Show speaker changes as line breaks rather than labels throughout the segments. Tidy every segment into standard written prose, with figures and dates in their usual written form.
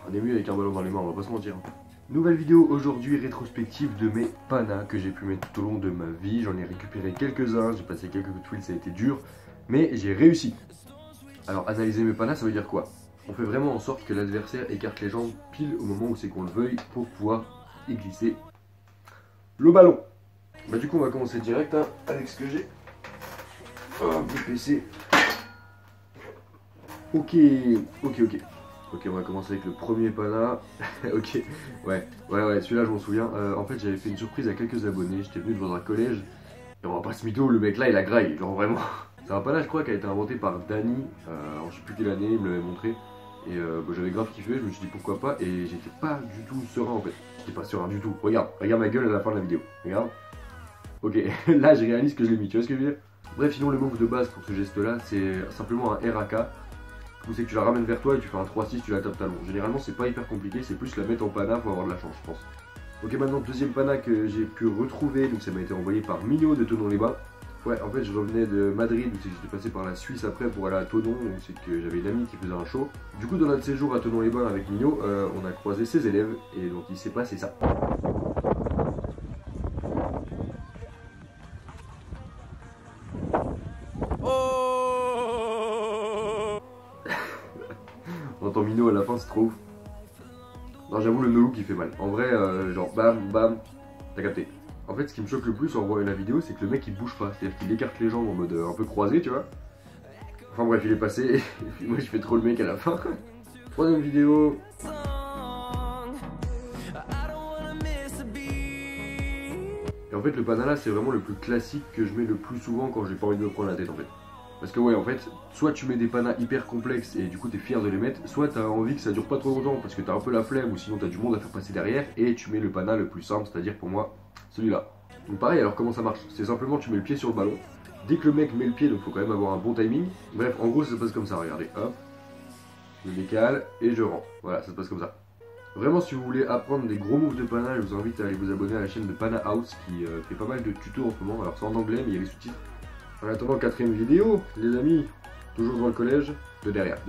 On est mieux avec un ballon dans les mains, on va pas se mentir. Nouvelle vidéo aujourd'hui rétrospective de mes panas que j'ai pu mettre tout au long de ma vie. J'en ai récupéré quelques-uns, j'ai passé quelques coups de fil, ça a été dur, mais j'ai réussi. Alors analyser mes panas, ça veut dire quoi? On fait vraiment en sorte que l'adversaire écarte les jambes pile au moment où c'est qu'on le veuille pour pouvoir y glisser le ballon. Bah du coup on va commencer direct hein, avec ce que j'ai. Oh, PC. Ok, on va commencer avec le premier pana. Ok, ouais, celui-là je m'en souviens. En fait j'avais fait une surprise à quelques abonnés, j'étais venu devant un collège. Et on va pas se mytho, le mec là il a graille, genre vraiment. C'est un pana je crois qui a été inventé par Danny, je sais plus quelle année, il me l'avait montré. Et j'avais grave kiffé, je me suis dit pourquoi pas, et j'étais pas du tout serein en fait. J'étais pas serein du tout. Regarde ma gueule à la fin de la vidéo, regarde. Ok, là je réalise que je l'ai mis, tu vois ce que je veux dire? Bref, sinon le move de base pour ce geste là, c'est simplement un RAK. Où c'est que tu la ramènes vers toi et tu fais un 3-6, tu la tapes talon. Généralement c'est pas hyper compliqué, c'est plus la mettre en pana, faut avoir de la chance je pense. Ok, maintenant deuxième pana que j'ai pu retrouver, donc ça m'a été envoyé par Mino de Thonon-les-Bains. Ouais, en fait je revenais de Madrid, où c'est que j'étais passé par la Suisse après pour aller à Thonon, donc c'est que j'avais une amie qui faisait un show. Du coup dans notre séjour à Thonon-les-Bains avec Mino, on a croisé ses élèves et donc il s'est passé ça. On entend Mino à la fin, c'est trop ouf. Non, j'avoue, le no-look il fait mal. En vrai, genre bam, bam, t'as capté. En fait, ce qui me choque le plus en voyant la vidéo, c'est que le mec il bouge pas. C'est-à-dire qu'il écarte les jambes en mode un peu croisé, tu vois. Enfin bref, il est passé. Et puis moi, je fais trop le mec à la fin. Troisième vidéo. Et en fait, le pana là, c'est vraiment le plus classique que je mets le plus souvent quand j'ai pas envie de me prendre la tête en fait. Parce que ouais, en fait, soit tu mets des panas hyper complexes et du coup t'es fier de les mettre, soit t'as envie que ça dure pas trop longtemps parce que t'as un peu la flemme ou sinon t'as du monde à faire passer derrière et tu mets le pana le plus simple, c'est-à-dire pour moi, celui-là. Donc pareil, alors comment ça marche? C'est simplement tu mets le pied sur le ballon, dès que le mec met le pied, donc faut quand même avoir un bon timing. Bref, en gros ça se passe comme ça, regardez, hop, je me décale et je rentre. Voilà, ça se passe comme ça. Vraiment, si vous voulez apprendre des gros moves de pana, je vous invite à aller vous abonner à la chaîne de Pana House qui fait pas mal de tutos en ce moment. Alors c'est en anglais mais il y a les sous-titres. En attendant, quatrième vidéo, les amis, toujours dans le collège, de derrière.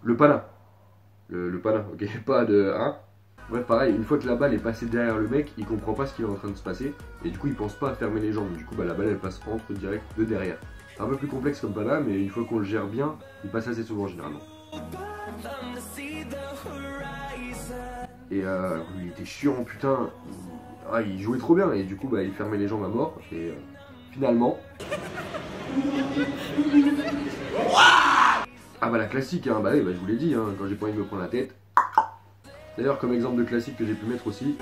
Le pana. Le pana, ok, pas de... Hein. Bref, pareil, une fois que la balle est passée derrière le mec, il comprend pas ce qui est en train de se passer. Et du coup, il pense pas à fermer les jambes. Du coup, bah, la balle, elle passe entre direct de derrière. C'est un peu plus complexe comme pana, mais une fois qu'on le gère bien, il passe assez souvent généralement. Et il était chiant, putain. Ah, il jouait trop bien et du coup, bah, il fermait les jambes à mort. Et finalement... Ah bah la classique, hein, bah oui, bah, je vous l'ai dit, hein, quand j'ai pas envie de me prendre la tête. D'ailleurs, comme exemple de classique que j'ai pu mettre aussi.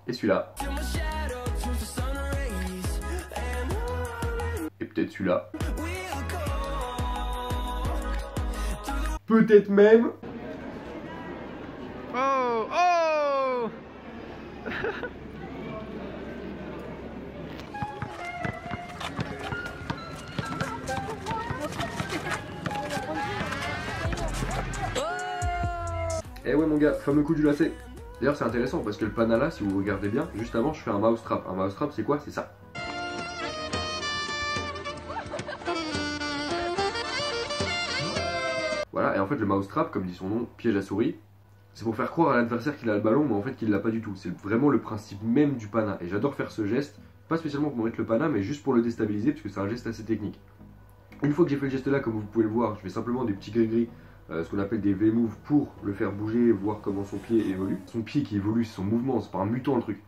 Et celui-là. Et peut-être celui-là. Peut-être même...
Oh, oh.
Eh ouais mon gars, fameux coup du lacet. D'ailleurs c'est intéressant parce que le pana là, si vous regardez bien, juste avant je fais un mouse trap. Un mouse trap c'est quoi? C'est ça. Voilà, et en fait le mouse trap, comme dit son nom, piège à souris, c'est pour faire croire à l'adversaire qu'il a le ballon, mais en fait qu'il l'a pas du tout. C'est vraiment le principe même du pana. Et j'adore faire ce geste, pas spécialement pour mettre le pana, mais juste pour le déstabiliser, parce que c'est un geste assez technique. Une fois que j'ai fait le geste là, comme vous pouvez le voir, je fais simplement des petits gris-gris, ce qu'on appelle des V-moves pour le faire bouger, voir comment son pied évolue. Son pied qui évolue, c'est son mouvement, c'est pas un mutant le truc.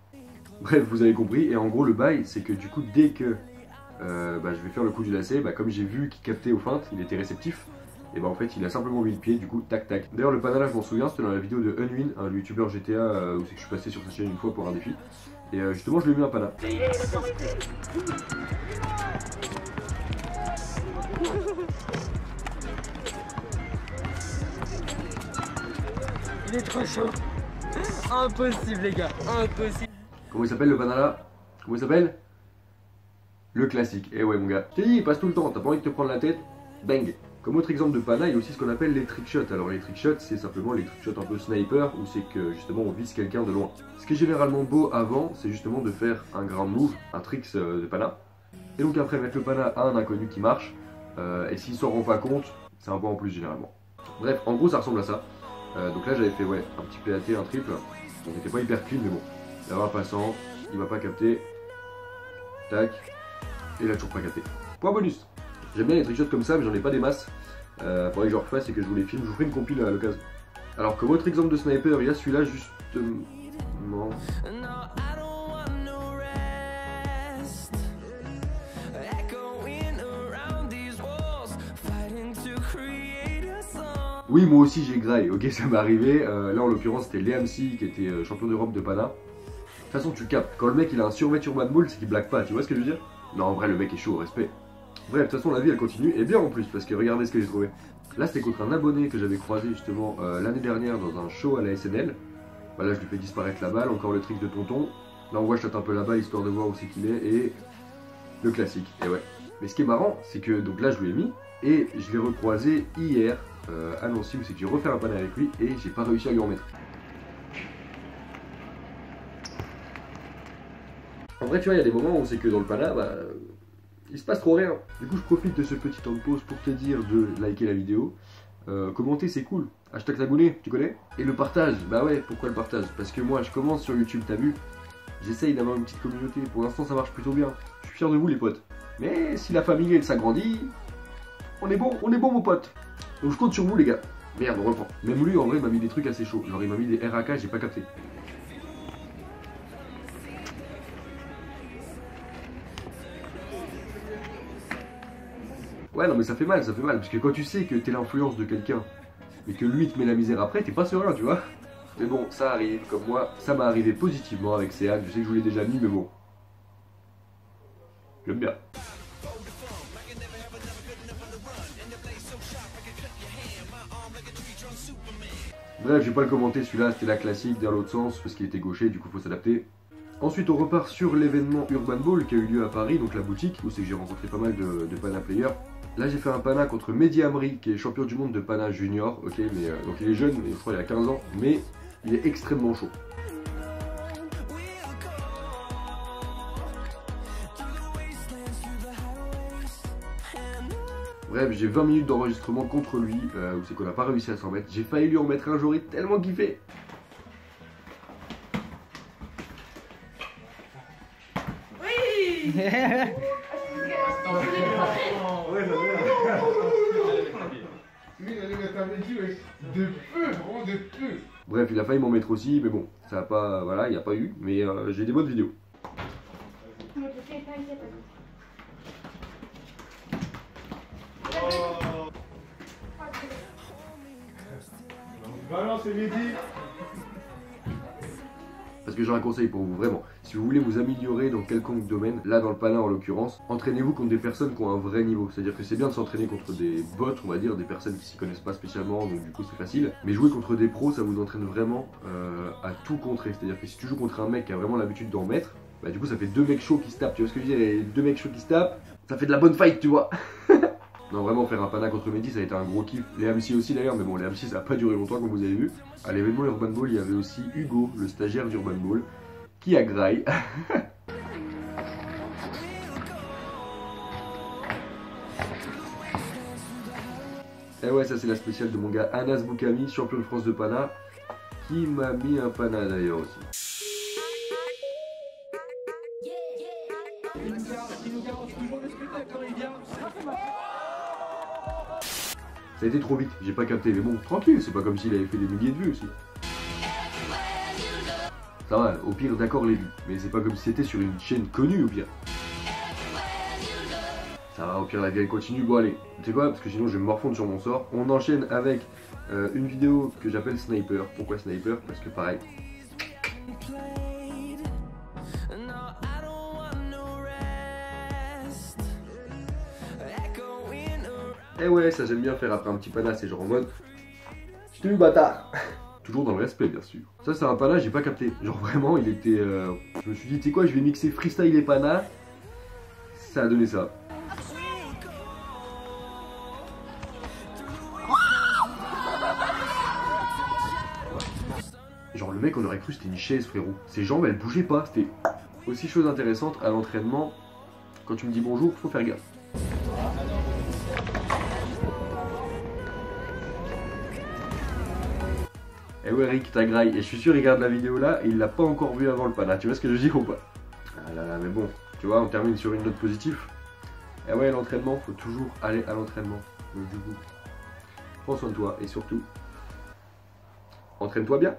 Bref, vous avez compris, et en gros le bail, c'est que du coup, dès que je vais faire le coup du lacet, comme j'ai vu qu'il captait aux feintes, il était réceptif, et en fait il a simplement mis le pied, du coup tac tac. D'ailleurs le pana là je m'en souviens, c'était dans la vidéo de Unwin, un youtubeur GTA où c'est que je suis passé sur sa chaîne une fois pour un défi. Et justement je lui ai mis un pana.
Il est trop chaud. Impossible les gars, impossible.
Comment il s'appelle le pana là? Comment il s'appelle? Le classique. Et ouais mon gars, je t'ai dit, il passe tout le temps, t'as pas envie de te prendre la tête, bang. Comme autre exemple de pana, il y a aussi ce qu'on appelle les trickshots. Alors les trickshots, c'est simplement les trickshots un peu sniper, où c'est que justement on vise quelqu'un de loin. Ce qui est généralement beau avant, c'est justement de faire un ground move, un tricks de pana. Et donc après mettre le pana à un inconnu qui marche, et s'il s'en rend pas compte, c'est un point en plus généralement. Bref, en gros ça ressemble à ça. Donc là j'avais fait ouais, un petit PAT, un triple, on n'était pas hyper clean mais bon. Là un passant, il m'a pas capté, tac, et il a toujours pas capté. Point bonus. J'aime bien les trickshots comme ça mais j'en ai pas des masses. Faudrait que je refasse et que je vous les filme, je vous ferai une compile à l'occasion. Alors comme autre exemple de sniper, il y a celui-là justement. Oui, moi aussi j'ai graille, ok, ça m'est arrivé. Là en l'occurrence c'était Leamsi qui était champion d'Europe de pana. De toute façon tu captes, quand le mec il a un survêt Urban Ball, c'est qu'il blague pas, tu vois ce que je veux dire? Non, en vrai le mec est chaud, respect. Bref, de toute façon la vie elle continue, et bien en plus, parce que regardez ce que j'ai trouvé. Là c'était contre un abonné que j'avais croisé justement l'année dernière dans un show à la SNL. Bah, là je lui fais disparaître la balle, encore le trick de tonton. Là on voit je tâte un peu la balle histoire de voir où c'est qu'il est, et le classique, et ouais. Mais ce qui est marrant, c'est que donc là je lui ai mis, et je l'ai recroisé hier à Nancy où c'est que j'ai refait un pana avec lui et j'ai pas réussi à lui en mettre. En vrai tu vois il y a des moments où c'est que dans le pana bah, il se passe trop rien. Du coup je profite de ce petit temps de pause pour te dire de liker la vidéo, commenter c'est cool, hashtag t'abonner, tu connais? Et le partage, bah ouais pourquoi le partage? Parce que moi je commence sur YouTube, t'as vu? J'essaye d'avoir une petite communauté, pour l'instant ça marche plutôt bien. Je suis fier de vous les potes. Mais si la famille elle s'agrandit, on est bon mon pote. Donc je compte sur vous les gars. Merde, on reprend. Même lui en vrai m'a mis des trucs assez chauds. Genre il m'a mis des RAK, j'ai pas capté. Ouais non mais ça fait mal, parce que quand tu sais que t'es l'influence de quelqu'un, et que lui te met la misère après, t'es pas serein, tu vois. Mais bon, ça arrive, comme moi, ça m'est arrivé positivement avec Sead, je sais que je vous l'ai déjà mis, mais bon. J'aime bien. Bref, j'ai pas le commenté, celui-là c'était la classique dans l'autre sens parce qu'il était gaucher, du coup faut s'adapter. Ensuite on repart sur l'événement Urban Ball qui a eu lieu à Paris, donc la boutique, où c'est que j'ai rencontré pas mal de pana players. Là j'ai fait un pana contre Mehdi Amri, qui est champion du monde de pana junior, ok, mais donc il est jeune, mais je crois qu'il a 15 ans, mais il est extrêmement chaud. Bref, j'ai 20 minutes d'enregistrement contre lui, où c'est qu'on n'a pas réussi à s'en mettre. J'ai failli lui en mettre un, j'aurais tellement kiffé.
Oui.
Bref, il a failli m'en mettre aussi, mais bon, ça a pas, voilà, il n'y a pas eu, mais j'ai des bonnes vidéos.
Balance et Mehdi.
Parce que j'ai un conseil pour vous, vraiment. Si vous voulez vous améliorer dans quelconque domaine, là dans le pana en l'occurrence, entraînez-vous contre des personnes qui ont un vrai niveau. C'est-à-dire que c'est bien de s'entraîner contre des bots, on va dire, des personnes qui s'y connaissent pas spécialement, donc du coup c'est facile. Mais jouer contre des pros, ça vous entraîne vraiment à tout contrer. C'est-à-dire que si tu joues contre un mec qui a vraiment l'habitude d'en mettre, bah du coup ça fait deux mecs chauds qui se tapent. Tu vois ce que je veux dire? Et deux mecs chauds qui se tapent, ça fait de la bonne fight, tu vois. Non, vraiment, faire un pana contre Mehdi, ça a été un gros kiff. Les MC aussi d'ailleurs, mais bon, les MC ça n'a pas duré longtemps comme vous avez vu. À l'événement Urban Ball, il y avait aussi Hugo, le stagiaire d'Urban Ball, qui a graille. Et ouais, ça c'est la spéciale de mon gars Anas Boukami, champion de France de pana, qui m'a mis un pana d'ailleurs aussi. Ça a été trop vite, j'ai pas capté, mais bon, tranquille, c'est pas comme s'il avait fait des milliers de vues aussi. Ça va, au pire, d'accord les vues, mais c'est pas comme si c'était sur une chaîne connue au pire. Ça va, au pire, la vie elle continue, bon allez, tu sais quoi, parce que sinon je vais me morfondre sur mon sort. On enchaîne avec une vidéo que j'appelle Sniper. Pourquoi Sniper? Parce que pareil. Et ouais, ça j'aime bien faire après un petit pana, c'est genre en mode je t'ai eu bâtard. Toujours dans le respect bien sûr. Ça c'est un pana, j'ai pas capté. Genre vraiment il était... Je me suis dit tu sais quoi, je vais mixer freestyle et pana. Ça a donné ça. Genre le mec on aurait cru c'était une chaise frérot. Ses jambes elles bougeaient pas, c'était aussi chose intéressante à l'entraînement. Quand tu me dis bonjour, faut faire gaffe. Et ouais Rick, t'as graille. Et je suis sûr il regarde la vidéo là et il l'a pas encore vu avant le pana. Tu vois ce que je dis ou pas? Ah là là, mais bon, tu vois, on termine sur une note positive. Et ouais, l'entraînement, faut toujours aller à l'entraînement. Donc du coup, prends soin de toi et surtout, entraîne-toi bien.